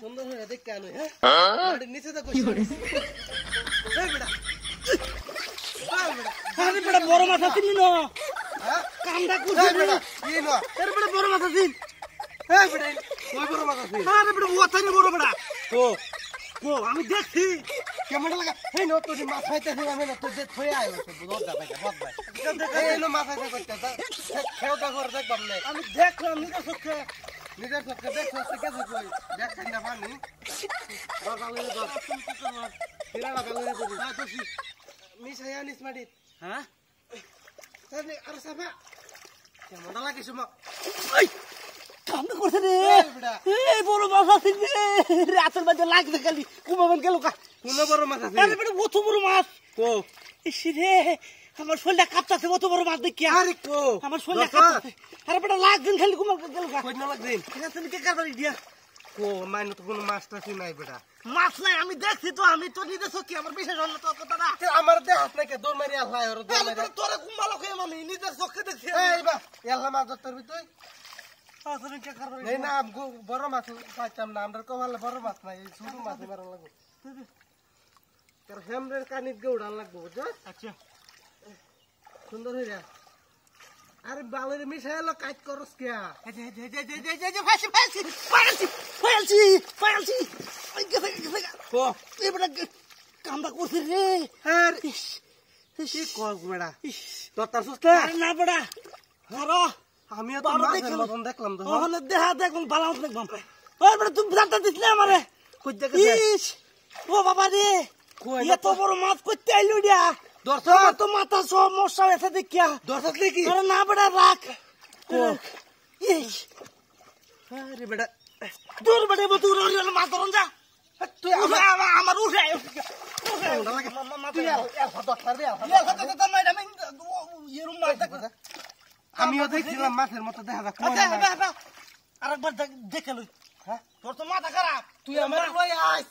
সুন্দর হয়ে দেখতে আনো হ্যাঁ নিচে তো বড় মাছ আছে কামটা করছে বড় মাছ আছে বড় বেড়া ও আমি দেখছি কেমন লাগা এই নো তোর মাথাইতে আমি না তোর যে থই আইলো তো বুঝ দা ভাই বদ ভাই এই নো মাথাইতে করতে খেওটা করে দেখবাম না আমি দেখলাম নিজের চোখে দেখছো কে কই দেখ ঠান্ডা পানি বাগালে ধর তিরালা বাগালে ধর হ্যাঁ তোছি মিশাই আনিস মাটি হ্যাঁ তাহলে আর সাফা কেমন লাগে সুমা ওই কামটা করছে রে এই বড় মাছ আছে রে রাতের মধ্যে লাগবে খালি কুমাবেন গেল কা কোন বড় মাছ আছে আরে বেটা অত বড় মাছ কো ইসি রে আমার শরীরটা কাঁপতাছে অত বড় মাছ দেখি আরে কো আমার শরীরটা কাঁপতাছে আরে বেটা লাগবেন খালি কুমাবেন গেল কা কই না লাগবেন এখানে কে কারবারি দিয়া কো মাইন তো কোন মাছটা কি নাই বেটা মাছ নাই আমি দেখছি তো আমি তো নিজে চোখে আমার বিশেষ হল তো কথা না আমার দেহ আপনাকে দৌড় মারি আল্লাহ ওর দৌড় মারি তোরা কুম্বালো খেয়ে আমি নিজের চোখে দেখছি এই বা এল্লা মাছ ধরতে তুই আসলে কে কারবারি এই না বড় মাছ পাইতাম না আমরা কমালে বড় মাছ নাই ছোট মাছ মারা লাগবে কার হেমরের কানিত গে উড়ান লাগবে বুঝছ আচ্ছা সুন্দর হই রে আরে বালের মিশাইলো কাট করস কিয়া ফাইলছি কো এবারে কামটা করছিস রে আর কি কস বেড়া তোর তার সুস্তে না বড়া হারো আমিও তো মাছের মতন দেখলাম তো ওখানে দেখা দেখুন ভালো দেখবাম ওই বড় তুমি জানতে দিস না আমারে কই দেখে ও বাবা রে এত বড় মাছ করতে আইলো রিয়া দর্শক তো মাথা সব মশা এসে দেখিয়া দর্শক দেখি আরে না বড়া রাখ আরে বেড়া দূর বড়ে তুই রইল মাছ ধরন যা তুই আমার উঠে আমিও দেখছিলাম মাছের মতো দেখা যাক আরেকবার দেখে লই হ্যাঁ তোর তো মাথা খারাপ তুই আমার লই আইস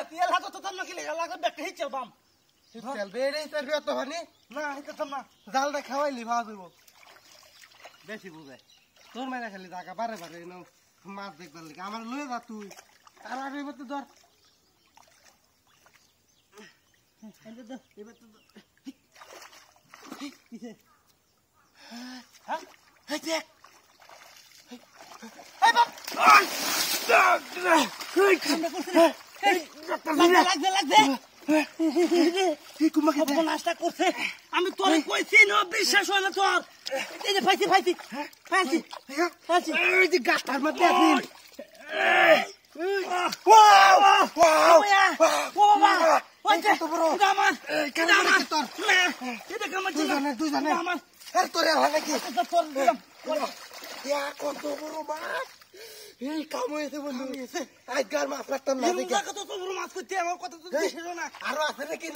তেল হাতে তো তার নাকি লেখা লাগে ব্যাগ হিচে বাম তেল বেড়ে তার বিয়ে তো হানি না হিচে না জালটা খাওয়াইলি ভালো হইব বেশি বুঝায় তোর মাইরা খালি জায়গা বারে বারে মাছ দেখবার লাগে আমার লয়ে যা তুই আর আর এবার তো ধর এবার তো হ্যাঁ দেখ আমি তোরে কইছি না বিশ্বাস হয় না তোর এই যে ফাইছি গাছটার মধ্যে আছি দুজনে তোর নাকি কত বড় মাছ এই কাম হয়েছে বন্ধু আজকাল মাছ লাগতাম না মাছ করতে আমার কথা তো আরো আছে নাকি